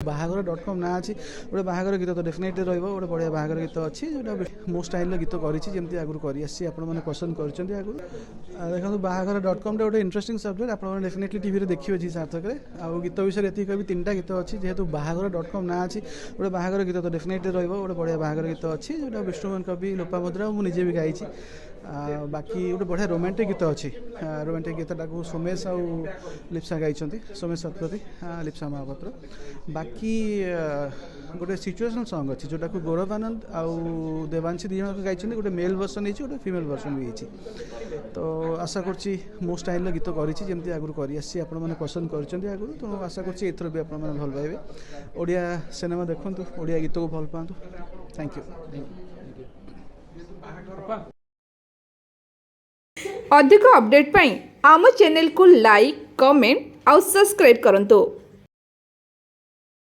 बाहागर.com ना अच्छी गोटे बाहागर गीत तो डेफिनेटली रही गोटे बढ़िया बाहागर गीत अच्छी जो मो स्टाइल गीत करमती आगुरी कर पसंद कर देखो बाहागर.com गोटे इंटरेस्टिंग सब्जेक्ट आप डेफिनेटली टीवी देखिए जी सार्थक आउ गीत विषय ये कह 3टा गीत अच्छी जेहेतु बाहागर.com ना अच्छी गोटे बाहागर गीत तो डेफिनेटली रही गोटे बढ़िया बाहागर गीत अच्छी जो विष्णुमोहन कवि लोपामुद्रा मुझे भी गाई बाकी गोटे बढ़िया रोमांटिक गीत अच्छी रोमांटिक गीतटा को सोमेश आउ लिप्सा गाई सोमेश शतपथी लिप्सा महापात्र बाकी गोटे सिचुएशनल सॉन्ग अच्छी जोटा को गौरव आनंद आउ देवांशी दी जन गाई गोटे मेल वर्सन हो गोटे फीमेल वर्सन भी होती तो आशा करुँची मो स्टाइल गीत करमती आगुरी कर पसंद कर तो आशा करुँची एथर भी आपने भल पाइबे ओडिया सिनेमा देखूँ ओडिया गीत को भल पातु थैंक यू। अधिक अपडेट पाई आम चैनल को लाइक कमेंट और सब्सक्राइब करंतु।